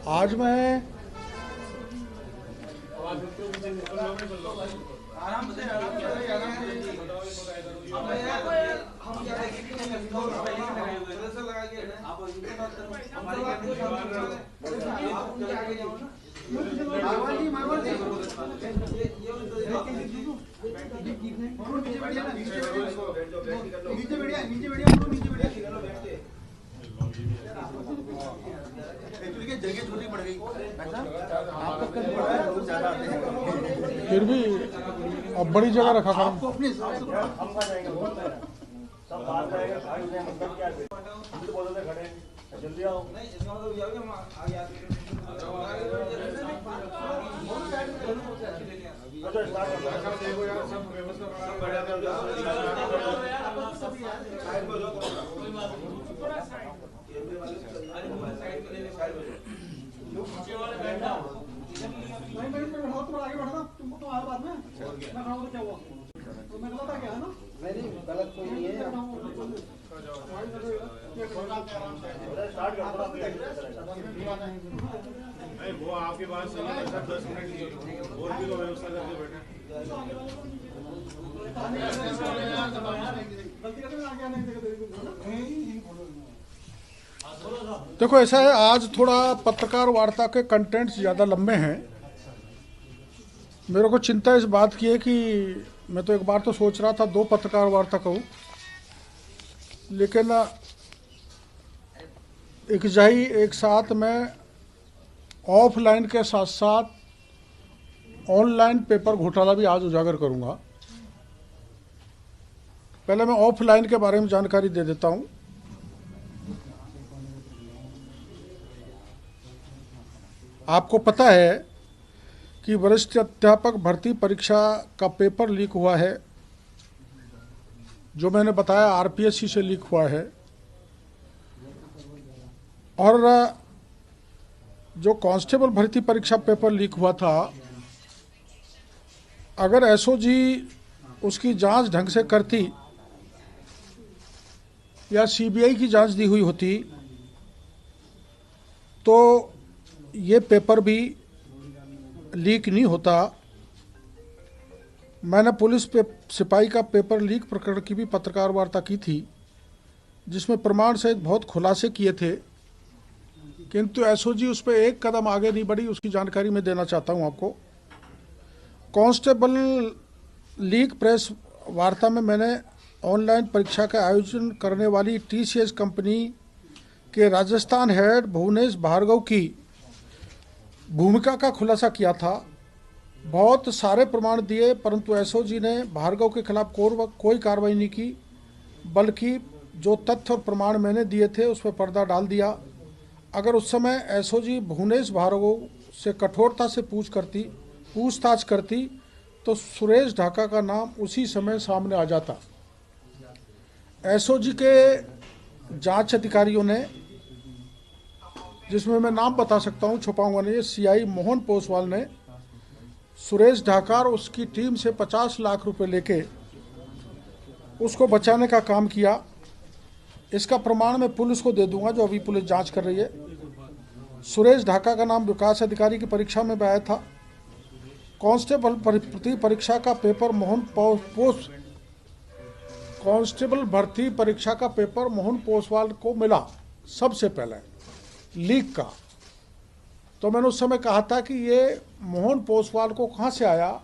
आज मैं जगह छोटी पड़ गई, फिर भी अब बड़ी जगह रखा था। आपको अपने हिसाब से सब बात रहेगा, मतलब क्या हम तो बोलते थे खड़े जल्दी आओ। नहीं, इसका मतलब ये है कि हम आगे आते हैं। अच्छा स्टार्ट कर दो। देखो यार, सब व्यवस्था सब बढ़िया कर दो। साइड को जो कोई बात नहीं, थोड़ा साइड साइड को लेने साइड को पीछे वाले बैठना नहीं, मैं बैठा तुम आगे बढ़ना, तुमको तो आया बाद में मैं खड़ा हूं तो क्या हुआ, तो मैं गलत आ गया है ना? नहीं गलत कोई नहीं है। स्टार्ट कर दो। नहीं वो आपके पास 10 मिनट और भी तो व्यवस्था करके बैठे। देखो ऐसा है, आज थोड़ा पत्रकार वार्ता के कंटेंट्स ज़्यादा लंबे हैं। मेरे को चिंता इस बात की है कि मैं तो एक बार तो सोच रहा था 2 पत्रकार वार्ता कहूँ, लेकिन एक साथ मैं ऑफलाइन के साथ साथ ऑनलाइन पेपर घोटाला भी आज उजागर करूँगा। पहले मैं ऑफलाइन के बारे में जानकारी दे देता हूँ। आपको पता है कि वरिष्ठ अध्यापक भर्ती परीक्षा का पेपर लीक हुआ है, जो मैंने बताया आरपीएससी से लीक हुआ है। और जो कांस्टेबल भर्ती परीक्षा पेपर लीक हुआ था, अगर एसओजी उसकी जांच ढंग से करती या सीबीआई की जांच दी हुई होती तो ये पेपर भी लीक नहीं होता। मैंने पुलिस सिपाही का पेपर लीक प्रकरण की भी पत्रकार वार्ता की थी, जिसमें प्रमाण सहित बहुत खुलासे किए थे, किंतु एसओजी उस पर एक कदम आगे नहीं बढ़ी। उसकी जानकारी मैं देना चाहता हूं आपको। कांस्टेबल लीक प्रेस वार्ता में मैंने ऑनलाइन परीक्षा का आयोजन करने वाली टीसीएस कंपनी के राजस्थान हेड भुवनेश भार्गव की भूमिका का खुलासा किया था। बहुत सारे प्रमाण दिए, परंतु एसओजी ने भार्गव के खिलाफ कोई कार्रवाई नहीं की, बल्कि जो तथ्य और प्रमाण मैंने दिए थे उस पर पर्दा डाल दिया। अगर उस समय एसओजी भुवनेश भार्गव से कठोरता से पूछताछ करती तो सुरेश ढाका का नाम उसी समय सामने आ जाता। एसओजी के जांच अधिकारियों ने, जिसमें मैं नाम बता सकता हूं, छुपाऊंगा नहीं, सीआई मोहन पोसवाल ने सुरेश ढाका और उसकी टीम से 50 लाख रुपए लेके उसको बचाने का काम किया। इसका प्रमाण मैं पुलिस को दे दूंगा, जो अभी पुलिस जांच कर रही है। सुरेश ढाका का नाम विकास अधिकारी की परीक्षा में आया था। कांस्टेबल भर्ती परीक्षा का पेपर मोहन पोसवाल को मिला सबसे पहले लीक का। तो मैंने उस समय कहा था कि ये मोहन पोसवाल को कहाँ से आया,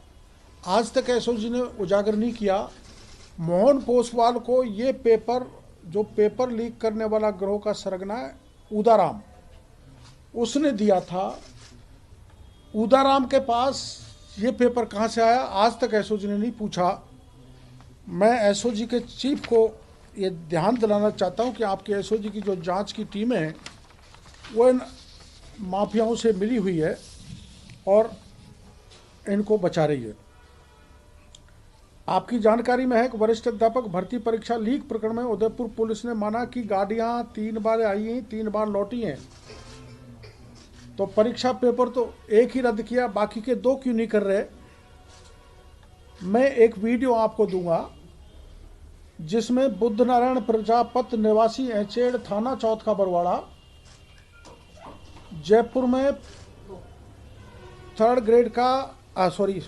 आज तक एसओजी ने उजागर नहीं किया। मोहन पोसवाल को ये पेपर, जो पेपर लीक करने वाला गिरोह का सरगना है उदाराम, उसने दिया था। उदाराम के पास ये पेपर कहाँ से आया, आज तक एसओजी ने नहीं पूछा। मैं एसओजी के चीफ को ये ध्यान दिलाना चाहता हूँ कि आपके एसओजी की जो जांच की टीम है वो इन माफियाओं से मिली हुई है और इनको बचा रही है। आपकी जानकारी में है कि वरिष्ठ अध्यापक भर्ती परीक्षा लीक प्रकरण में उदयपुर पुलिस ने माना कि गाड़ियां 3 बार आई हैं, 3 बार लौटी हैं, तो परीक्षा पेपर तो एक ही रद्द किया, बाकी के 2 क्यों नहीं कर रहे। मैं एक वीडियो आपको दूंगा जिसमें बुद्ध नारायण प्रजापत निवासी एचेड़ थाना चौथ का बरवाड़ा जयपुर में 3rd ग्रेड का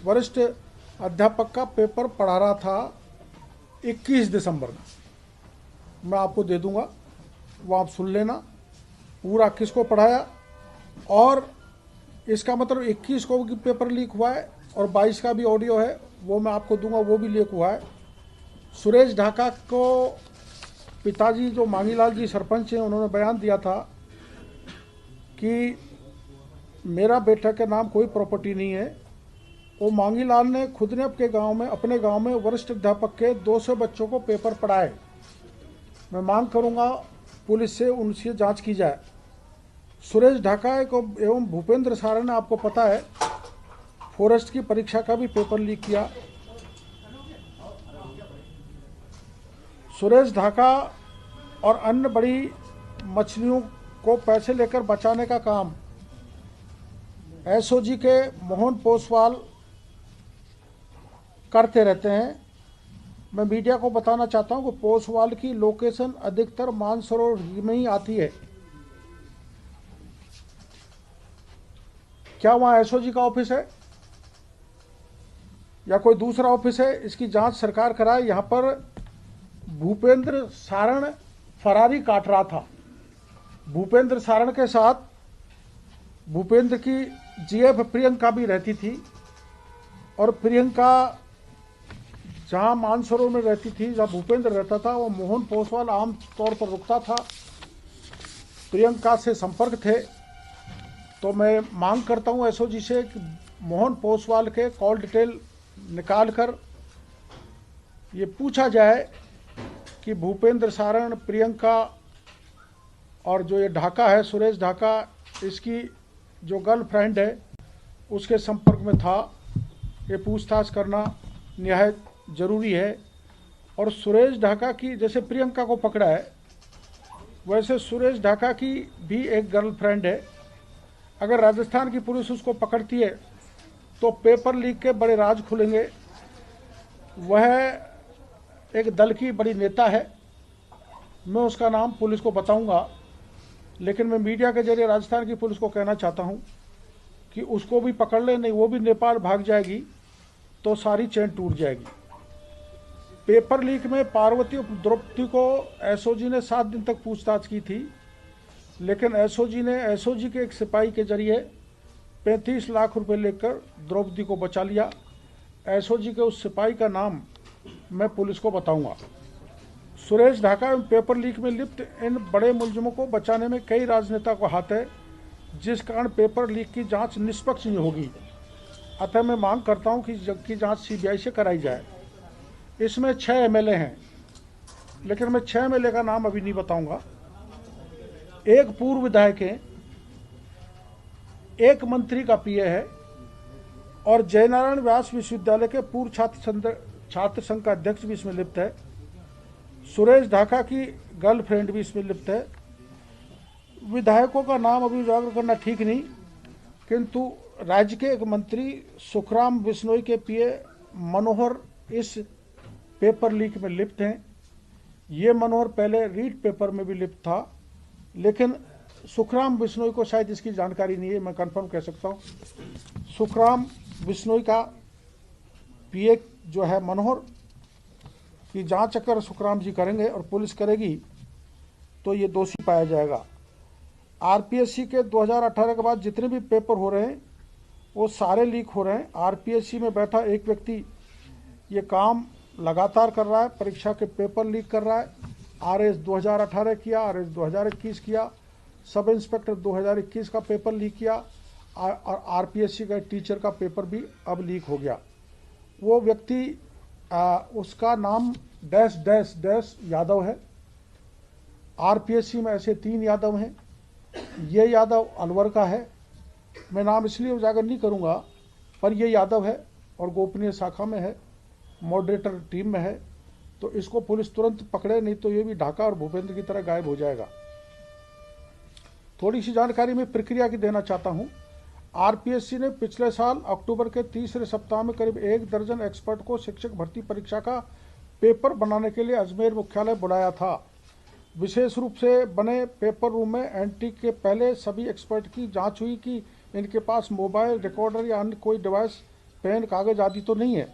वरिष्ठ अध्यापक का पेपर पढ़ा रहा था 21 दिसंबर में। मैं आपको दे दूंगा, वो आप सुन लेना पूरा किसको पढ़ाया, और इसका मतलब 21 को भी पेपर लीक हुआ है और 22 का भी ऑडियो है, वो मैं आपको दूंगा, वो भी लीक हुआ है। सुरेश ढाका को पिताजी जो मांगीलाल जी सरपंच हैं, उन्होंने बयान दिया था कि मेरा बेटा के नाम कोई प्रॉपर्टी नहीं है। वो मांगीलाल ने खुद ने अपने गांव में वरिष्ठ अध्यापक के 200 बच्चों को पेपर पढ़ाए। मैं मांग करूंगा पुलिस से उनसे जांच की जाए। सुरेश ढाका एवं भूपेंद्र सारण ने, आपको पता है, फॉरेस्ट की परीक्षा का भी पेपर लीक किया। सुरेश ढाका और अन्य बड़ी मछलियों को पैसे लेकर बचाने का काम एसओजी के मोहन पोसवाल करते रहते हैं। मैं मीडिया को बताना चाहता हूं कि पोसवाल की लोकेशन अधिकतर मानसरोवर में ही आती है। क्या वहां एसओजी का ऑफिस है या कोई दूसरा ऑफिस है? इसकी जांच सरकार कराए। यहां पर भूपेंद्र सारण फरारी काट रहा था। भूपेंद्र सारण के साथ भूपेंद्र की जीएफ प्रियंका भी रहती थी, और प्रियंका जहां मानसरोवर में रहती थी, जहां भूपेंद्र रहता था, वो मोहन पोसवाल आम तौर पर रुकता था, प्रियंका से संपर्क थे। तो मैं मांग करता हूं एसओजी से कि मोहन पोसवाल के कॉल डिटेल निकाल कर ये पूछा जाए कि भूपेंद्र सारण, प्रियंका और जो ये ढाका है, सुरेश ढाका, इसकी जो गर्लफ्रेंड है उसके संपर्क में था। ये पूछताछ करना निहायत ज़रूरी है। और सुरेश ढाका की, जैसे प्रियंका को पकड़ा है, वैसे सुरेश ढाका की भी एक गर्लफ्रेंड है। अगर राजस्थान की पुलिस उसको पकड़ती है तो पेपर लीक के बड़े राज खुलेंगे। वह एक दल की बड़ी नेता है, मैं उसका नाम पुलिस को बताऊंगा, लेकिन मैं मीडिया के जरिए राजस्थान की पुलिस को कहना चाहता हूं कि उसको भी पकड़ ले, नहीं वो भी नेपाल भाग जाएगी तो सारी चेन टूट जाएगी। पेपर लीक में पार्वती और द्रौपदी को एसओजी ने 7 दिन तक पूछताछ की थी, लेकिन एसओजी के एक सिपाही के जरिए 35 लाख रुपए लेकर द्रौपदी को बचा लिया। एसओजी के उस सिपाही का नाम मैं पुलिस को बताऊंगा। सुरेश ढाका एवं पेपर लीक में लिप्त इन बड़े मुलजिमों को बचाने में कई राजनेता को हाथ है, जिस कारण पेपर लीक की जांच निष्पक्ष नहीं होगी। अतः मैं मांग करता हूं कि जबकि जांच सीबीआई से कराई जाए। इसमें 6 एमएलए हैं, लेकिन मैं 6 एमएलए का नाम अभी नहीं बताऊंगा। एक पूर्व विधायक है, एक मंत्री का पीए है, और जयनारायण व्यास विश्वविद्यालय के पूर्व छात्र संघ का अध्यक्ष भी इसमें लिप्त है। सुरेश ढाका की गर्लफ्रेंड भी इसमें लिप्त है। विधायकों का नाम अभी उजागर करना ठीक नहीं, किंतु राज्य के एक मंत्री सुखराम बिश्नोई के पीए मनोहर इस पेपर लीक में लिप्त हैं। ये मनोहर पहले रीड पेपर में भी लिप्त था, लेकिन सुखराम बिश्नोई को शायद इसकी जानकारी नहीं है, मैं कंफर्म कह सकता हूँ। सुखराम बिश्नोई का पीए जो है मनोहर की जांच अगर सुखराम जी करेंगे और पुलिस करेगी तो ये दोषी पाया जाएगा। आरपीएससी के 2018 के बाद जितने भी पेपर हो रहे हैं वो सारे लीक हो रहे हैं। आरपीएससी में बैठा एक व्यक्ति ये काम लगातार कर रहा है, परीक्षा के पेपर लीक कर रहा है। आरएस 2018 किया, आरएस 2021 किया, सब इंस्पेक्टर 2021 का पेपर लीक किया, और आरपीएससी का टीचर का पेपर भी अब लीक हो गया। वो व्यक्ति उसका नाम डैश डैश डैश यादव है। आरपीएससी में ऐसे 3 यादव हैं। ये यादव अलवर का है, मैं नाम इसलिए उजागर नहीं करूंगा, पर ये यादव है और गोपनीय शाखा में है, मॉडरेटर टीम में है। तो इसको पुलिस तुरंत पकड़े, नहीं तो ये भी ढाका और भूपेंद्र की तरह गायब हो जाएगा। थोड़ी सी जानकारी मैं प्रक्रिया की देना चाहता हूं। आरपीएससी ने पिछले साल अक्टूबर के तीसरे सप्ताह में करीब 1 दर्जन एक्सपर्ट को शिक्षक भर्ती परीक्षा का पेपर बनाने के लिए अजमेर मुख्यालय बुलाया था। विशेष रूप से बने पेपर रूम में एंट्री के पहले सभी एक्सपर्ट की जांच हुई कि इनके पास मोबाइल, रिकॉर्डर या अन्य कोई डिवाइस, पेन, कागज आदि तो नहीं है।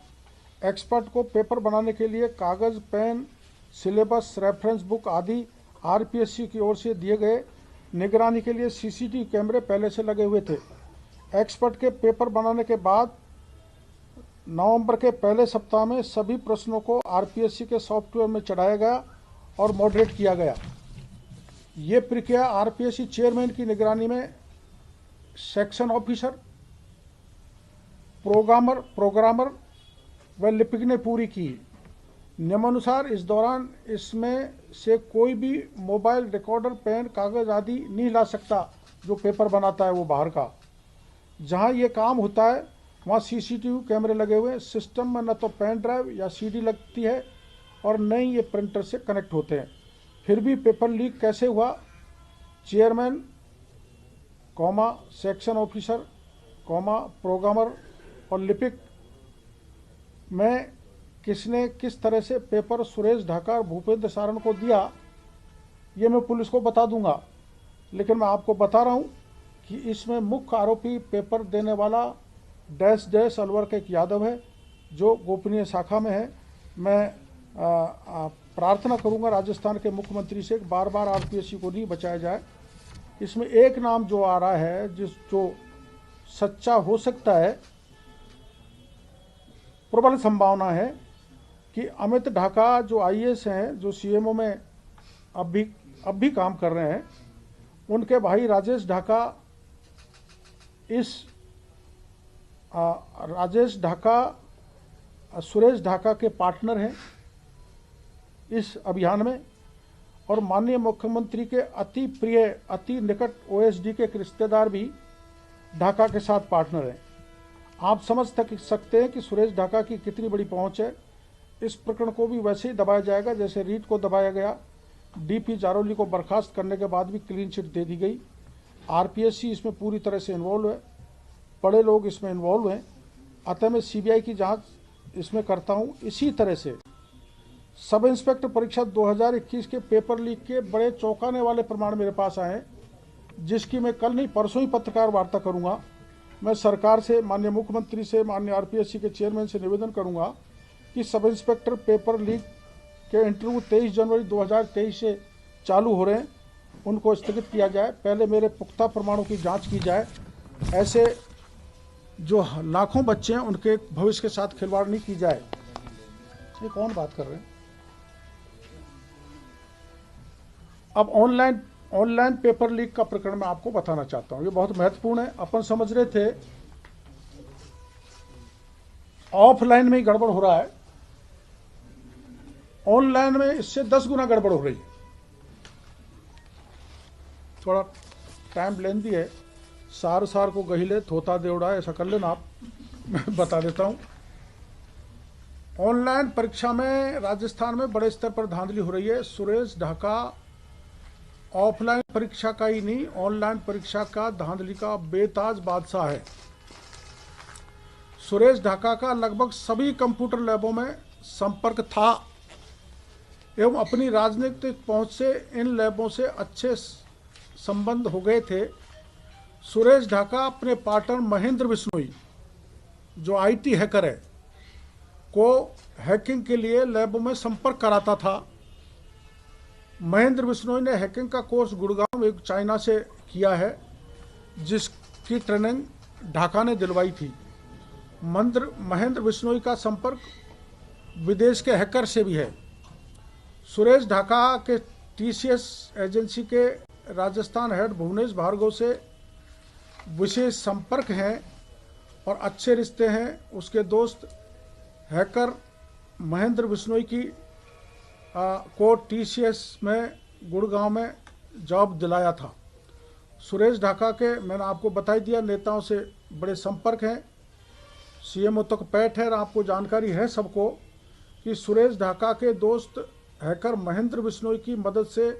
एक्सपर्ट को पेपर बनाने के लिए कागज, पेन, सिलेबस, रेफरेंस बुक आदि आरपीएससी की ओर से दिए गए। निगरानी के लिए सीसीटीवी कैमरे पहले से लगे हुए थे। एक्सपर्ट के पेपर बनाने के बाद नवंबर के पहले सप्ताह में सभी प्रश्नों को आरपीएससी के सॉफ्टवेयर में चढ़ाया गया और मॉडरेट किया गया। ये प्रक्रिया आरपीएससी चेयरमैन की निगरानी में सेक्शन ऑफिसर, प्रोग्रामर व लिपिक ने पूरी की। नियमानुसार इस दौरान इसमें से कोई भी मोबाइल, रिकॉर्डर, पेन, कागज आदि नहीं ला सकता। जो पेपर बनाता है वो बाहर का। जहां ये काम होता है वहाँ सीसीटीवी कैमरे लगे हुए। सिस्टम में न तो पेन ड्राइव या सीडी लगती है और न ही ये प्रिंटर से कनेक्ट होते हैं। फिर भी पेपर लीक कैसे हुआ? चेयरमैन, सेक्शन ऑफिसर, प्रोग्रामर और लिपिक में किसने किस तरह से पेपर सुरेश ढाका और भूपेंद्र सारण को दिया, ये मैं पुलिस को बता दूंगा। लेकिन मैं आपको बता रहा हूँ कि इसमें मुख्य आरोपी पेपर देने वाला अलवर के एक यादव है, जो गोपनीय शाखा में है। मैं प्रार्थना करूंगा राजस्थान के मुख्यमंत्री से बार बार आरपीएससी को नहीं बचाया जाए। इसमें एक नाम जो आ रहा है जो सच्चा हो सकता है, प्रबल संभावना है कि अमित ढाका जो आईएएस हैं, जो सीएमओ में अब भी काम कर रहे हैं, उनके भाई राजेश ढाका सुरेश ढाका के पार्टनर हैं इस अभियान में। और माननीय मुख्यमंत्री के अति प्रिय, अति निकट ओएसडी के एक रिश्तेदार भी ढाका के साथ पार्टनर हैं। आप समझ सकते हैं कि सुरेश ढाका की कितनी बड़ी पहुंच है। इस प्रकरण को भी वैसे ही दबाया जाएगा जैसे रीट को दबाया गया। डीपी जारोली को बर्खास्त करने के बाद भी क्लीन चिट दे दी गई। आरपीएससी इसमें पूरी तरह से इन्वॉल्व है, बड़े लोग इसमें इन्वॉल्व हैं। अतः मैं सीबीआई की जांच इसमें करता हूं। इसी तरह से सब इंस्पेक्टर परीक्षा 2021 के पेपर लीक के बड़े चौंकाने वाले प्रमाण मेरे पास आए, जिसकी मैं कल नहीं परसों ही पत्रकार वार्ता करूंगा। मैं सरकार से, माननीय मुख्यमंत्री से, माननीय आरपीएससी के चेयरमैन से निवेदन करूंगा कि सब इंस्पेक्टर पेपर लीक के इंटरव्यू 23 जनवरी 2023 से चालू हो रहे हैं, उनको स्थगित किया जाए। पहले मेरे पुख्ता प्रमाणों की जांच की जाए। ऐसे जो लाखों बच्चे हैं उनके भविष्य के साथ खिलवाड़ नहीं की जाए। ये कौन बात कर रहे हैं? अब ऑनलाइन पेपर लीक का प्रकरण मैं आपको बताना चाहता हूं। ये बहुत महत्वपूर्ण है। अपन समझ रहे थे ऑफलाइन में ही गड़बड़ हो रहा है, ऑनलाइन में इससे 10 गुना गड़बड़ हो रही है। थोड़ा टाइम लेंदी है, सार को गहिले थोता देवड़ा, ऐसा कर लेना आप। मैं बता देता हूं। ऑनलाइन परीक्षा में राजस्थान में बड़े स्तर पर धांधली हो रही है। सुरेश ढाका ऑफलाइन परीक्षा का ही नहीं, ऑनलाइन परीक्षा का धांधली का बेताज बादशाह है। सुरेश ढाका का लगभग सभी कंप्यूटर लैबों में संपर्क था एवं अपनी राजनीतिक पहुंच से इन लैबों से अच्छे संबंध हो गए थे। सुरेश ढाका अपने पार्टनर महेंद्र बिश्नोई, जो आईटी हैकर है, को हैकिंग के लिए लैबों में संपर्क कराता था। महेंद्र बिश्नोई ने हैकिंग का कोर्स गुड़गांव एक चाइना से किया है, जिसकी ट्रेनिंग ढाका ने दिलवाई थी। महेंद्र बिश्नोई का संपर्क विदेश के हैकर से भी है। सुरेश ढाका के टीसीएस एजेंसी के राजस्थान हेड भुवनेश भार्गव से विशेष संपर्क हैं और अच्छे रिश्ते हैं। उसके दोस्त हैकर महेंद्र बिश्नोई को टीसीएस में गुड़गांव में जॉब दिलाया था। सुरेश ढाका के, मैंने आपको बता दिया, नेताओं से बड़े संपर्क हैं। सीएमओ तक पैठ है। आपको जानकारी है सबको कि सुरेश ढाका के दोस्त हैकर महेंद्र बिश्नोई की मदद से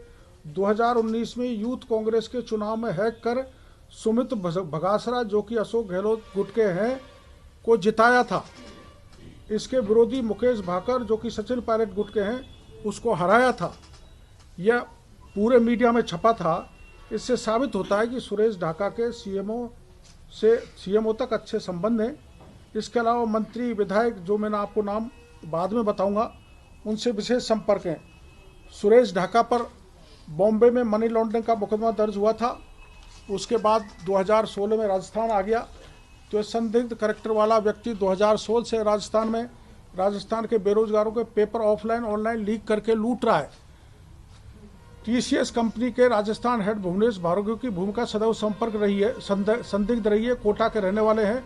2019 में यूथ कांग्रेस के चुनाव में हैक कर सुमित भगासरा, जो कि अशोक गहलोत गुट के हैं, को जिताया था। इसके विरोधी मुकेश भाकर जो कि सचिन पायलट गुट के हैं उसको हराया था। यह पूरे मीडिया में छपा था। इससे साबित होता है कि सुरेश ढाका के सीएमओ तक अच्छे संबंध हैं। इसके अलावा मंत्री विधायक जो मैंने आपको नाम बाद में बताऊंगा उनसे विशेष संपर्क हैं। सुरेश ढाका पर बॉम्बे में मनी लॉन्ड्रिंग का मुकदमा दर्ज हुआ था। उसके बाद 2016 में राजस्थान आ गया। तो संदिग्ध करैक्टर वाला व्यक्ति 2016 से राजस्थान के बेरोजगारों के पेपर ऑफलाइन ऑनलाइन लीक करके लूट रहा है। टीसीएस कंपनी के राजस्थान हेड भुवनेश भार्गव की भूमिका सदैव संदिग्ध रही है। कोटा के रहने वाले हैं।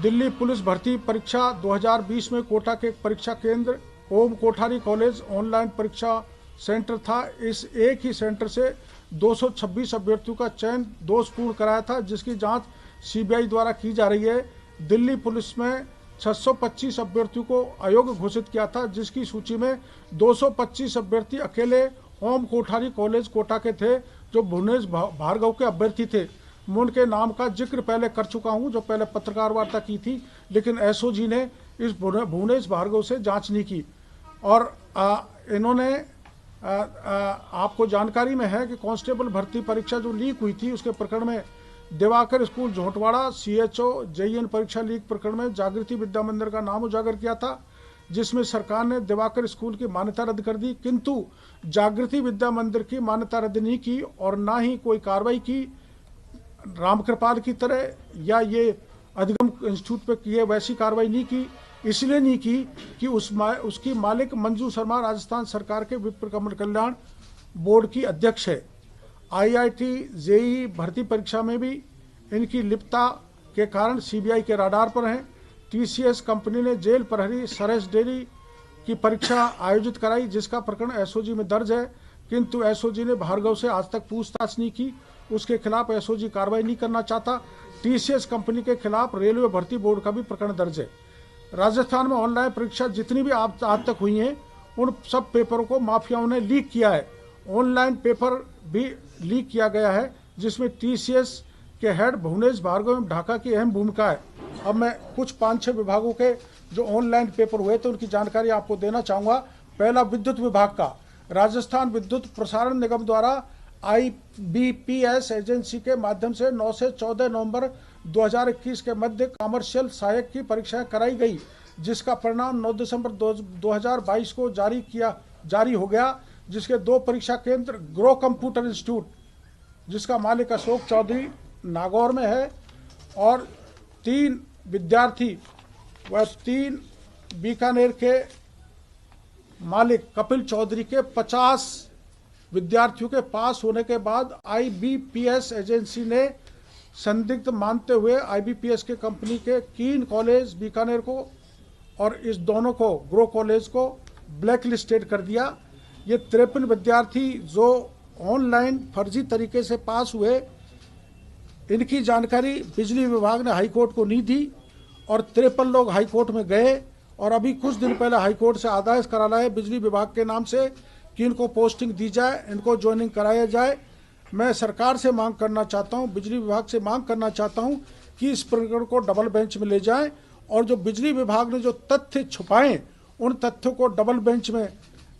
दिल्ली पुलिस भर्ती परीक्षा 2020 में कोटा के परीक्षा केंद्र ओम कोठारी कॉलेज ऑनलाइन परीक्षा सेंटर था। इस एक ही सेंटर से 226 अभ्यर्थियों का चयन दोषपूर्ण कराया था, जिसकी जांच सीबीआई द्वारा की जा रही है। दिल्ली पुलिस में 625 अभ्यर्थियों को अयोग्य घोषित किया था, जिसकी सूची में 225 अभ्यर्थी अकेले ओम कोठारी कॉलेज कोटा के थे जो भुवनेश भार्गव के अभ्यर्थी थे। मैं उनके नाम का जिक्र पहले कर चुका हूं, जो पहले पत्रकार वार्ता की थी, लेकिन एसओजी ने इस भुवनेश भार्गव से जांच नहीं की। और इन्होंने आपको जानकारी में है कि कांस्टेबल भर्ती परीक्षा जो लीक हुई थी उसके प्रकरण में Diwakar school Jhotwara CHO JEN परीक्षा लीक प्रकरण में जागृति विद्या मंदिर का नाम उजागर किया था, जिसमें सरकार ने दिवाकर स्कूल की मान्यता रद्द कर दी, किंतु जागृति विद्या मंदिर की मान्यता रद्द नहीं की और ना ही कोई कार्रवाई की रामकृपाल की तरह या ये अधिगम इंस्टीट्यूट पे किए वैसी कार्रवाई नहीं की। इसलिए नहीं की कि उसकी मालिक मंजू शर्मा राजस्थान सरकार के विप्रकमन कल्याण बोर्ड की अध्यक्ष है। आईआईटी जेईई भर्ती परीक्षा में भी इनकी लिप्तता के कारण सीबीआई के राडार पर हैं। टीसीएस कंपनी ने जेल प्रहरी सरस डेरी की परीक्षा आयोजित कराई, जिसका प्रकरण एसओजी में दर्ज है, किंतु एसओजी ने भार्गव से आज तक पूछताछ नहीं की। उसके खिलाफ एसओजी कार्रवाई नहीं करना चाहता। टीसीएस कंपनी के खिलाफ रेलवे भर्ती बोर्ड का भी प्रकरण दर्ज है। राजस्थान में ऑनलाइन परीक्षा जितनी भी आज तक हुई हैं उन सब पेपरों को माफियाओं ने लीक किया है। ऑनलाइन पेपर भी लीक किया गया है, जिसमें टीसीएस के हेड भुवनेश भार्गव एवं ढाका की अहम भूमिका है। अब मैं कुछ 5-6 विभागों के जो ऑनलाइन पेपर हुए थे उनकी जानकारी आपको देना चाहूँगा। पहला विद्युत विभाग का, राजस्थान विद्युत प्रसारण निगम द्वारा आईबीपीएस एजेंसी के माध्यम से 9 से 14 नवंबर 2021 के मध्य कमर्शियल सहायक की परीक्षाएं कराई गई, जिसका परिणाम 9 दिसंबर 2022 को जारी हो गया, जिसके 2 परीक्षा केंद्र ग्रो कंप्यूटर इंस्टीट्यूट जिसका मालिक अशोक चौधरी नागौर में है और 3 विद्यार्थी व 3 बीकानेर के मालिक कपिल चौधरी के 50 विद्यार्थियों के पास होने के बाद आईबीपीएस एजेंसी ने संदिग्ध मानते हुए आईबीपीएस के कंपनी के कीन कॉलेज बीकानेर को और इस दोनों को ग्रो कॉलेज को ब्लैक लिस्टेड कर दिया। ये 53 विद्यार्थी जो ऑनलाइन फर्जी तरीके से पास हुए, इनकी जानकारी बिजली विभाग ने हाईकोर्ट को नहीं दी और 53 लोग हाईकोर्ट में गए और अभी कुछ दिन पहले हाईकोर्ट से आदेश करा लाए बिजली विभाग के नाम से कि इनको पोस्टिंग दी जाए, इनको ज्वाइनिंग कराया जाए। मैं सरकार से मांग करना चाहता हूं, बिजली विभाग से मांग करना चाहता हूं कि इस प्रकरण को डबल बेंच में ले जाएं और जो बिजली विभाग ने जो तथ्य छुपाए उन तथ्यों को डबल बेंच में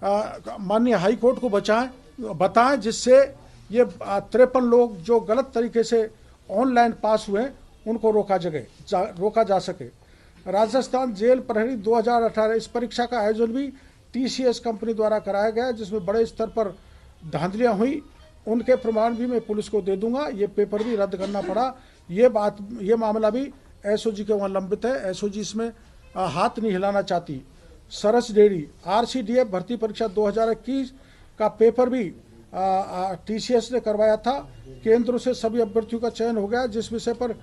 माननीय हाईकोर्ट को बताएं, जिससे ये 53 लोग जो गलत तरीके से ऑनलाइन पास हुए उनको रोका जा सके। राजस्थान जेल प्रहरी 2018 इस परीक्षा का आयोजन भी टीसीएस कंपनी द्वारा कराया गया, जिसमें बड़े स्तर पर धांधलियां हुई। उनके प्रमाण भी मैं पुलिस को दे दूंगा। ये पेपर भी रद्द करना पड़ा। ये मामला भी एसओजी के वहाँ लंबित है। एसओजी इसमें हाथ नहीं हिलाना चाहती। सरस डेयरी आरसीडीएफ भर्ती परीक्षा 2021 का पेपर भी टीसीएस ने करवाया था। केंद्रों से सभी अभ्यर्थियों का चयन हो गया। जिस विषय पर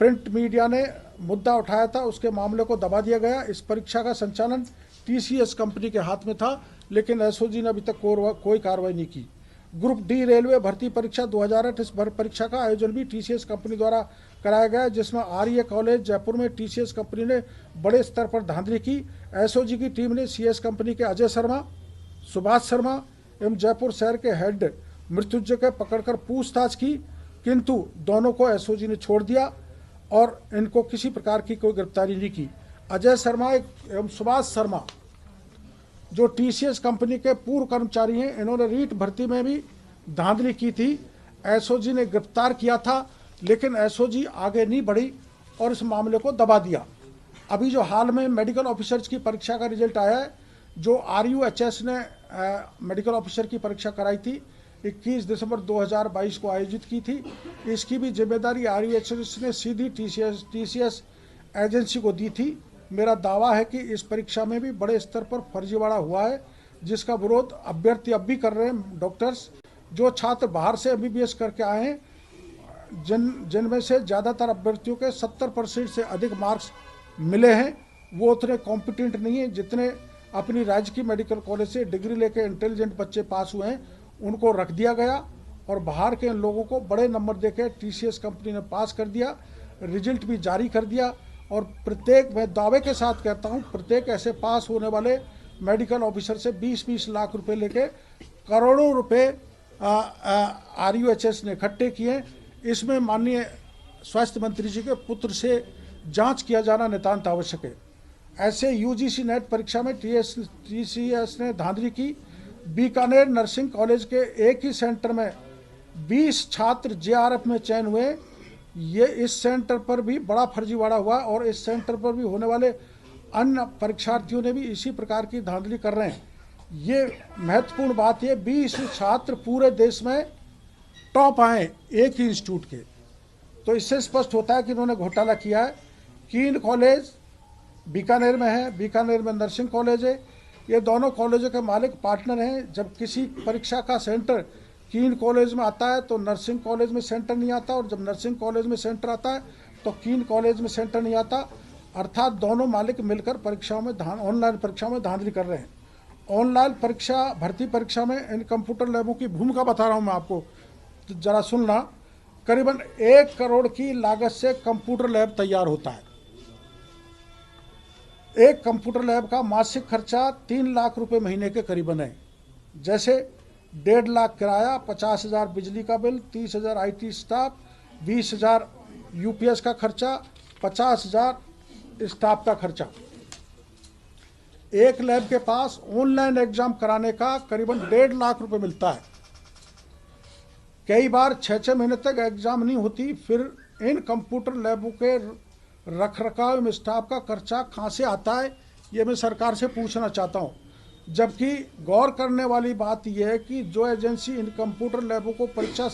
प्रिंट मीडिया ने मुद्दा उठाया था उसके मामले को दबा दिया गया। इस परीक्षा का संचालन टीसीएस कंपनी के हाथ में था, लेकिन एसओजी ने अभी तक कोई कार्रवाई नहीं की। ग्रुप डी रेलवे भर्ती परीक्षा 2008 इस परीक्षा का आयोजन भी टीसीएस कंपनी द्वारा कराया गया, जिसमें आर्य कॉलेज जयपुर में टीसीएस कंपनी ने बड़े स्तर पर धांधली की। एसओजी की टीम ने सीएस कंपनी के अजय शर्मा, सुभाष शर्मा एवं जयपुर शहर के हेड मृत्युंजय के पकड़कर पूछताछ की, किंतु दोनों को एसओजी ने छोड़ दिया और इनको किसी प्रकार की कोई गिरफ्तारी नहीं की। अजय शर्मा एवं सुभाष शर्मा जो टीसीएस कंपनी के पूर्व कर्मचारी हैं, इन्होंने रीट भर्ती में भी धांधली की थी। एसओजी ने गिरफ्तार किया था, लेकिन एसओजी आगे नहीं बढ़ी और इस मामले को दबा दिया। अभी जो हाल में मेडिकल ऑफिसर्स की परीक्षा का रिजल्ट आया है, जो RUHS ने मेडिकल ऑफिसर की परीक्षा कराई थी, 21 दिसंबर 2022 को आयोजित की थी, इसकी भी जिम्मेदारी RUHS ने सीधी TCS एजेंसी को दी थी। मेरा दावा है कि इस परीक्षा में भी बड़े स्तर पर फर्जीवाड़ा हुआ है, जिसका विरोध अभ्यर्थी अब भी कर रहे हैं। डॉक्टर्स, जो छात्र बाहर से MBBS करके आए हैं, जिनमें से ज़्यादातर अभ्यर्थियों के 70% से अधिक मार्क्स मिले हैं, वो उतने कॉम्पिटेंट नहीं हैं जितने अपनी राज्य की मेडिकल कॉलेज से डिग्री लेके इंटेलिजेंट बच्चे पास हुए हैं। उनको रख दिया गया और बाहर के लोगों को बड़े नंबर देके TCS कंपनी ने पास कर दिया, रिजल्ट भी जारी कर दिया। और प्रत्येक, मैं दावे के साथ कहता हूँ, प्रत्येक ऐसे पास होने वाले मेडिकल ऑफिसर से 20-20 लाख रुपए लेके करोड़ों रुपए RUHS ने इकट्ठे किए। इसमें माननीय स्वास्थ्य मंत्री जी के पुत्र से जांच किया जाना नितांत आवश्यक है। ऐसे UGC नेट परीक्षा में TCS ने धांधली की। बीकानेर नर्सिंग कॉलेज के एक ही सेंटर में 20 छात्र JRF में चयन हुए। ये इस सेंटर पर भी बड़ा फर्जीवाड़ा हुआ और इस सेंटर पर भी होने वाले अन्य परीक्षार्थियों ने भी इसी प्रकार की धांधली कर रहे हैं। ये महत्वपूर्ण बात है, 20 छात्र पूरे देश में टॉप आए एक ही इंस्टीट्यूट के, तो इससे स्पष्ट होता है कि इन्होंने घोटाला किया है। कीन कॉलेज बीकानेर में है, बीकानेर में नर्सिंग कॉलेज है। ये दोनों कॉलेजों के मालिक पार्टनर हैं। जब किसी परीक्षा का सेंटर कीन कॉलेज में आता है तो नर्सिंग कॉलेज में सेंटर नहीं आता, और जब नर्सिंग कॉलेज में सेंटर आता है तो कीन कॉलेज में सेंटर नहीं आता। अर्थात दोनों मालिक मिलकर परीक्षाओं में ऑनलाइन परीक्षाओं में धांधली कर रहे हैं। ऑनलाइन परीक्षा, भर्ती परीक्षा में इन कंप्यूटर लैबों की भूमिका बता रहा हूँ मैं आपको, तो जरा सुनना। करीबन 1 करोड़ की लागत से कंप्यूटर लैब तैयार होता है। एक कंप्यूटर लैब का मासिक खर्चा 3 लाख रुपए महीने के करीबन है। जैसे 1.5 लाख किराया, 50,000 बिजली का बिल, 30,000 IT स्टाफ, 20,000 UPS का खर्चा, 50,000 स्टाफ का खर्चा। एक लैब के पास ऑनलाइन एग्जाम कराने का करीबन 1.5 लाख रुपए मिलता है। कई बार 6-6 महीने तक एग्जाम नहीं होती। फिर इन कंप्यूटर लैबों के रखरखाव में स्टाफ का खर्चा कहाँ से आता है, ये मैं सरकार से पूछना चाहता हूँ। जबकि गौर करने वाली बात यह है कि जो एजेंसी इन कंप्यूटर लैबों को परीक्षा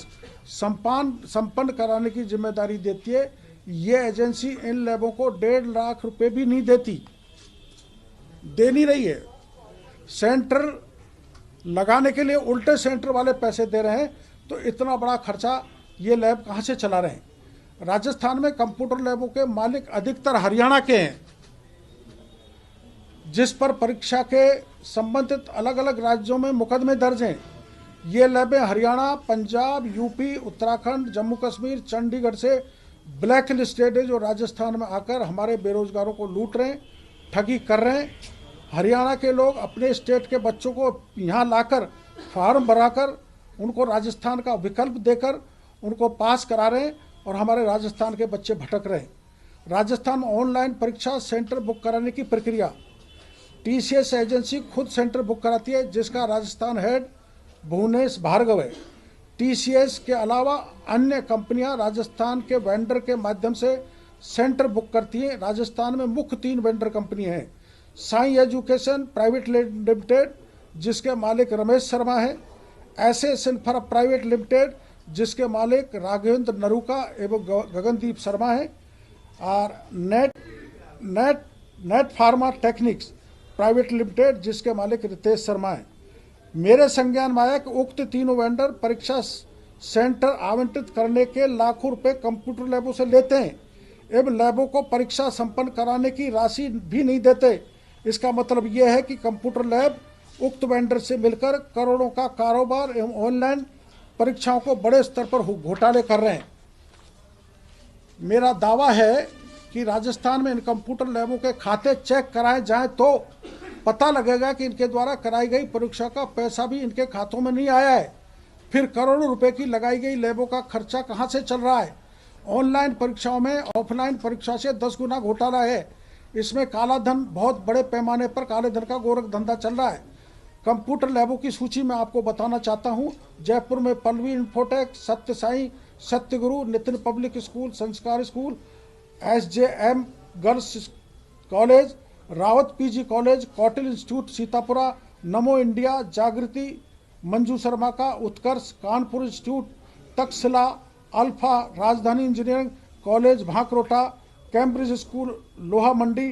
संपन्न कराने की जिम्मेदारी देती है, ये एजेंसी इन लैबों को 1.5 लाख रुपए भी नहीं दे नहीं रही है। सेंटर लगाने के लिए उल्टे सेंटर वाले पैसे दे रहे हैं, तो इतना बड़ा खर्चा ये लैब कहाँ से चला रहे हैं। राजस्थान में कंप्यूटर लैबों के मालिक अधिकतर हरियाणा के हैं, जिस पर परीक्षा के संबंधित अलग अलग राज्यों में मुकदमे दर्ज हैं। ये लैबें हरियाणा, पंजाब, यूपी, उत्तराखंड, जम्मू कश्मीर, चंडीगढ़ से ब्लैक लिस्टेड है, जो राजस्थान में आकर हमारे बेरोजगारों को लूट रहे हैं, ठगी कर रहे हैं। हरियाणा के लोग अपने स्टेट के बच्चों को यहाँ लाकर फार्म भराकर उनको राजस्थान का विकल्प देकर उनको पास करा रहे हैं, और हमारे राजस्थान के बच्चे भटक रहे हैं। राजस्थान में ऑनलाइन परीक्षा सेंटर बुक कराने की प्रक्रिया TCS एजेंसी खुद सेंटर बुक कराती है, जिसका राजस्थान हेड भुवनेश भार्गव है। TCS के अलावा अन्य कंपनियां राजस्थान के वेंडर के माध्यम से सेंटर बुक करती हैं। राजस्थान में मुख्य 3 वेंडर कंपनी हैं। साई एजुकेशन प्राइवेट लिमिटेड, जिसके मालिक रमेश शर्मा है। एसएस इन्फ्रा प्राइवेट लिमिटेड, जिसके मालिक राघवेंद्र नरूका एवं गगनदीप शर्मा है। और net pharma techniques private limited, जिसके मालिक रितेश शर्मा है। मेरे संज्ञान में आया कि उक्त तीनों वेंडर परीक्षा सेंटर आवंटित करने के लाखों रुपए कंप्यूटर लैबों से लेते हैं एवं लैबों को परीक्षा संपन्न कराने की राशि भी नहीं देते। इसका मतलब यह है कि कंप्यूटर लैब उक्त वेंडर से मिलकर करोड़ों का कारोबार एवं ऑनलाइन परीक्षाओं को बड़े स्तर पर घोटाले कर रहे हैं। मेरा दावा है कि राजस्थान में इन कंप्यूटर लैबों के खाते चेक कराए जाएं तो पता लगेगा कि इनके द्वारा कराई गई परीक्षा का पैसा भी इनके खातों में नहीं आया है। फिर करोड़ों रुपए की लगाई गई लैबों का खर्चा कहां से चल रहा है। ऑनलाइन परीक्षाओं में ऑफलाइन परीक्षा से 10 गुना घोटाला है। इसमें काला धन, बहुत बड़े पैमाने पर काले धन का गोरख धंधा चल रहा है। कंप्यूटर लैबों की सूची मैं आपको बताना चाहता हूं। जयपुर में पल्लवी इन्फोटेक, सत्य साई, सत्यगुरु, नितिन पब्लिक स्कूल, संस्कार school, SJM girls college, Rawat PG college, Kautil institute Sitapura, नमो इंडिया, जागृति, मंजू शर्मा का उत्कर्ष, कानपुर इंस्टीट्यूट, तक्षशिला, अल्फा, राजधानी engineering college Bhankrota, Cambridge school लोहा मंडी,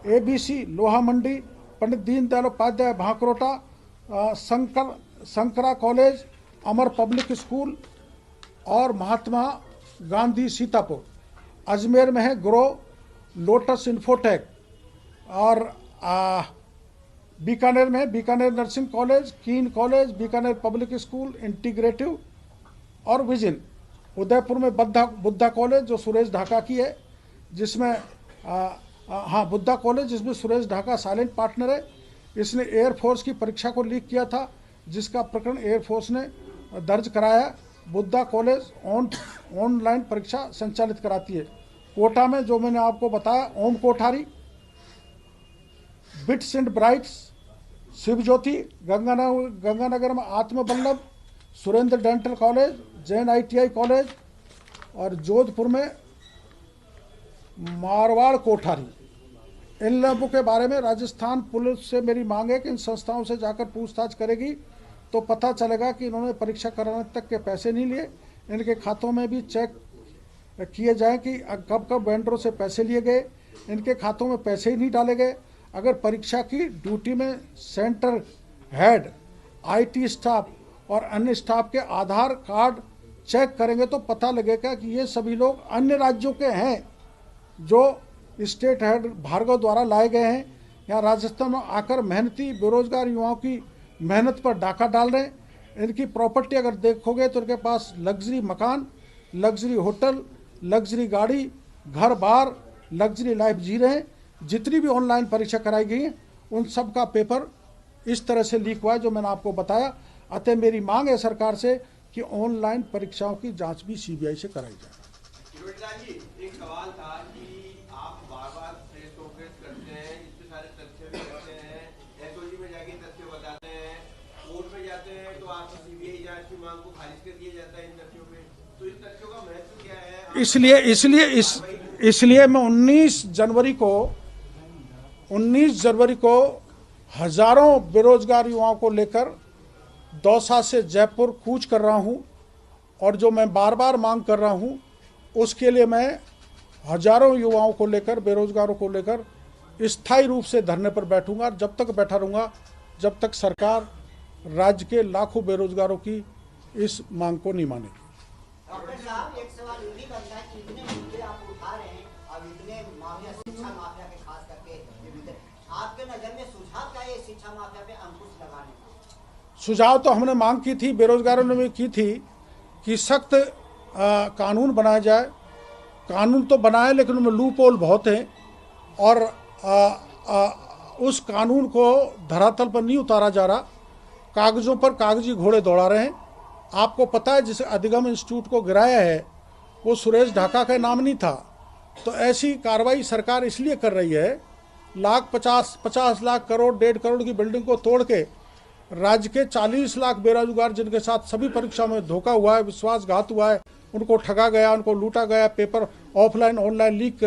ABC लोहा मंडी, पंडित दीनदयाल उपाध्याय भांकरोटा, शंकरा कॉलेज, अमर पब्लिक स्कूल और महात्मा गांधी सीतापुर। अजमेर में है ग्रो, लोटस इन्फोटेक और बीकानेर में बीकानेर नर्सिंग कॉलेज, कीन college, Bikaner public school, integrative और विजन। उदयपुर में बुद्धा कॉलेज जो सुरेश ढाका की है, जिसमें बुद्धा कॉलेज जिसमें सुरेश ढाका साइलेंट पार्टनर है। इसने एयरफोर्स की परीक्षा को लीक किया था, जिसका प्रकरण एयरफोर्स ने दर्ज कराया। बुद्धा कॉलेज ऑनलाइन परीक्षा संचालित कराती है। कोटा में जो मैंने आपको बताया, Om Kothari, bits and brights, Shivjyoti, Ganganagar में Atmaballabh, Surendra dental college, Jain ITI college और जोधपुर में मारवाड़ कोठारी। इन लैबों के बारे में राजस्थान पुलिस से मेरी मांग है कि इन संस्थाओं से जाकर पूछताछ करेगी तो पता चलेगा कि इन्होंने परीक्षा कराने तक के पैसे नहीं लिए। इनके खातों में भी चेक किए जाएं कि कब कब वेंडरों से पैसे लिए गए। इनके खातों में पैसे ही नहीं डाले गए। अगर परीक्षा की ड्यूटी में सेंटर हेड, IT स्टाफ और अन्य स्टाफ के आधार कार्ड चेक करेंगे तो पता लगेगा कि ये सभी लोग अन्य राज्यों के हैं जो स्टेट हेड भार्गव द्वारा लाए गए हैं। यहाँ राजस्थान में आकर मेहनती बेरोजगार युवाओं की मेहनत पर डाका डाल रहे हैं। इनकी प्रॉपर्टी अगर देखोगे तो इनके पास लग्जरी मकान, लग्जरी होटल, लग्जरी गाड़ी, घर बार, लग्जरी लाइफ जी रहे हैं। जितनी भी ऑनलाइन परीक्षा कराई गई है उन सब का पेपर इस तरह से लीक हुआ है जो मैंने आपको बताया। अतः मेरी मांग है सरकार से कि ऑनलाइन परीक्षाओं की जांच भी CBI से कराई जाए। जी, एक सवाल था कि आप बार-बार प्रेस कॉन्फ्रेंस करते हैं, इतने सारे तथ्य भी करते हैं, SOG में जाके तथ्य बताते हैं, कोर्ट में जाते हैं तो आपकी CBI जांच की मांग को खारिज कर दिया जाता है इन तथ्यों पे। तो इन तथ्यों का महत्व क्या है? इसलिए मैं 19 जनवरी को हजारों बेरोजगार युवाओं को लेकर दौसा से जयपुर कूच कर रहा हूं और जो मैं बार बार मांग कर रहा हूं उसके लिए मैं हजारों युवाओं को लेकर, बेरोजगारों को लेकर स्थायी रूप से धरने पर बैठूंगा। जब तक बैठा रहूंगा जब तक सरकार राज्य के लाखों बेरोजगारों की इस मांग को नहीं मानेगी। डॉक्टर साहब, एक सवाल ये भी बनता है कि इतने मुद्दे आप उठा रहे हैं और इतने मामले शिक्षा माफिया के खास करके आपके नजर में सुझाव क्या है शिक्षा माफिया पे अंकुश लगाने का? सुझाव तो हमने मांग की थी, बेरोजगारों ने भी की थी कि सख्त कानून बनाया जाए। कानून तो बनाए लेकिन उनमें लूप होल बहुत हैं और उस कानून को धरातल पर नहीं उतारा जा रहा। कागज़ों पर कागजी घोड़े दौड़ा रहे हैं। आपको पता है जिस अधिगम इंस्टीट्यूट को गिराया है वो सुरेश ढाका का नाम नहीं था। तो ऐसी कार्रवाई सरकार इसलिए कर रही है, 50 लाख करोड़ 1.5 करोड़ की बिल्डिंग को तोड़ के राज्य के 40 लाख बेरोजगार जिनके साथ सभी परीक्षाओं में धोखा हुआ है, विश्वासघात हुआ है, उनको ठगा गया, उनको लूटा गया, पेपर ऑफलाइन ऑनलाइन लीक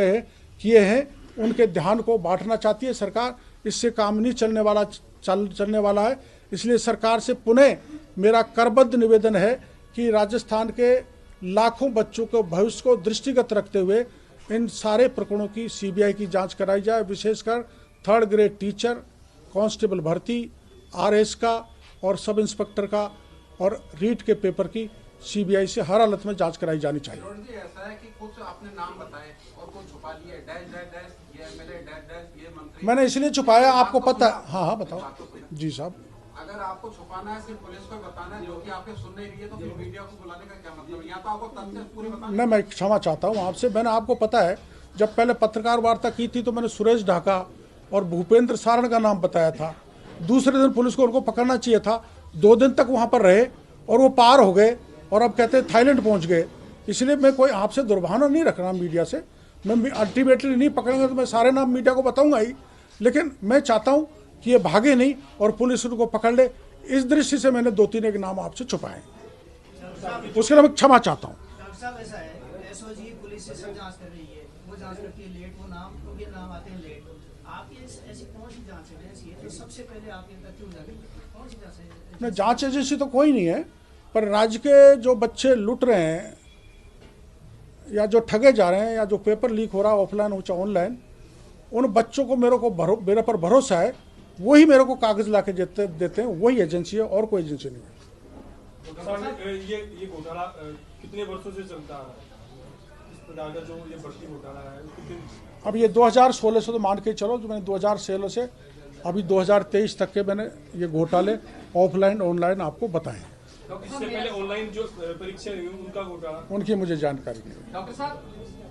किए हैं, उनके ध्यान को बांटना चाहती है सरकार। इससे काम नहीं चलने वाला है। इसलिए सरकार से पुनः मेरा करबद्ध निवेदन है कि राजस्थान के लाखों बच्चों को भविष्य को दृष्टिगत रखते हुए इन सारे प्रकरणों की CBI की जांच कराई जाए। विशेषकर 3rd ग्रेड टीचर, कांस्टेबल भर्ती, RS का और सब इंस्पेक्टर का और रीट के पेपर की CBI से हर हालत में जांच कराई जानी चाहिए। ऐसा है कि कुछ आपने नाम बताए और कुछ छुपा लिए, ये MLA, ये मंत्री। मैंने इसलिए छुपाया, आपको पता है। हाँ बताओ जी साहब। अगर आपको छुपाना है, सिर्फ पुलिस को बताना है जो कि आपके सुन नहीं रही है, तो फिर मीडिया को बुलाने का क्या मतलब है? या तो आपको तथ्य पूरे बताना। नहीं, मैं क्षमा चाहता हूँ आपसे। मैंने आपको पता है जब पहले पत्रकार वार्ता की थी तो मैंने सुरेश ढाका और भूपेंद्र सारण का नाम बताया था। दूसरे दिन पुलिस को उनको पकड़ना चाहिए था। 2 दिन तक वहाँ पर रहे और वो पार हो गए और अब कहते हैं थाईलैंड पहुँच गए। इसलिए मैं कोई आपसे दुर्भावना नहीं रख रहा मीडिया से, मैं अल्टीमेटली नहीं पकड़ेंगे तो मैं सारे नाम मीडिया को बताऊंगा ही, लेकिन मैं चाहता हूं कि ये भागे नहीं और पुलिस उनको पकड़ ले। इस दृष्टि से मैंने 2-3 एक नाम आपसे छुपाए, उसके लिए मैं क्षमा चाहता हूँ। डॉक्टर साहब ऐसा है, एसओजी पुलिस से सब जांच कर रही है, वो जांच करती है लेट, वो नाम उनके नाम आते हैं लेट। आपकी ऐसी कौन सी जांच है ऐसी है तो सबसे पहले आप ये तथ्य उजागर करें, कौन सी जांच है? नहीं, जांच एजेंसी तो कोई नहीं है, पर राज्य के जो बच्चे लुट रहे हैं या जो ठगे जा रहे हैं या जो पेपर लीक हो रहा है ऑफलाइन हो चाहे ऑनलाइन, उन बच्चों को मेरे पर भरोसा है, वही मेरे को कागज ला के देते हैं, वही एजेंसी है और कोई एजेंसी नहीं है। ये घोटाला कितने वर्षों से चलता आ रहा है? इस प्रकार का जो ये भर्ती घोटाला है, अब ये 2016 से तो मान के चलो, जो मैंने 2016 से अभी 2023 तक के मैंने ये घोटाले ऑफलाइन ऑनलाइन आपको बताए हैं। इससे पहले ऑनलाइन जो परीक्षा हुई उनका घोटाला, उनकी मुझे जानकारी नहीं है। डॉक्टर साहब,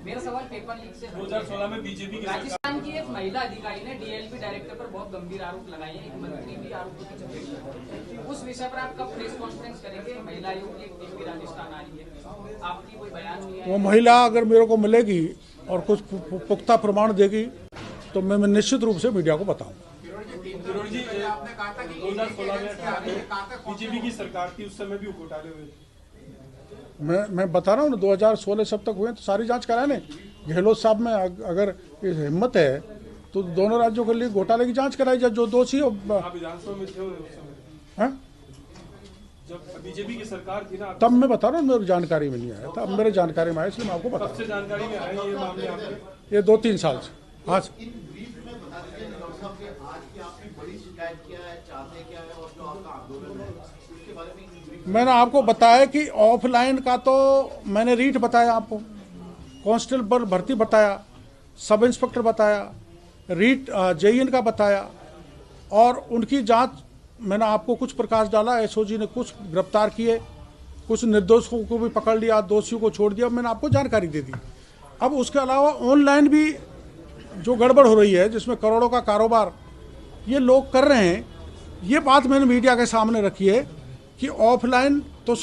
मेरा सवाल पेपर लीक से 2016 में बीजेपी की राजस्थान की एक महिला अधिकारी ने डीएलपी डायरेक्टर पर बहुत गंभीर आरोप लगाए हैं, एक मंत्री भी आरोपों की चपेट में है। उस विषय पर आप कब प्रेस कॉन्फ्रेंस करेंगे? महिला आयोग की एक टीम भी राजस्थान आ रही है, आपकी कोई बयान हुई है? वो महिला अगर मेरे को मिलेगी और कुछ पुख्ता प्रमाण देगी तो मैं निश्चित रूप से मीडिया को बताऊंगा। किरोड़ जी, आपने कहा था कि 2016 में बीजेपी की सरकार थी, उस समय भी घोटाले हुए थे। मैं बता रहा हूँ ना, 2016 सब तक हुए तो सारी जांच कराने। गहलोत साहब में अगर हिम्मत है तो दोनों राज्यों के लिए घोटाले की जांच कराई जाए, जो दोषी हो। आप विधानसभा में थे उस समय, हाँ? जब बीजेपी की सरकार थी ना, तब मैं बता रहा हूँ, मेरी जानकारी में नहीं आया था, अब मेरे जानकारी में आया, इसलिए मैं आपको बता सबसे जानकारी में आए ये मामले आपके। ये 2-3 साल से। हाँ, मैंने आपको बताया कि ऑफलाइन का तो मैंने रीट बताया आपको, कांस्टेबल भर्ती बताया, सब इंस्पेक्टर बताया, रीट जेईएन का बताया, और उनकी जांच मैंने आपको कुछ प्रकाश डाला। एसओजी ने कुछ गिरफ्तार किए, कुछ निर्दोषों को भी पकड़ लिया, दोषियों को छोड़ दिया, मैंने आपको जानकारी दे दी। अब उसके अलावा ऑनलाइन भी जो गड़बड़ हो रही है, जिसमें करोड़ों का कारोबार ये लोग कर रहे हैं, ये बात मैंने मीडिया के सामने रखी है कि ऑफलाइन तो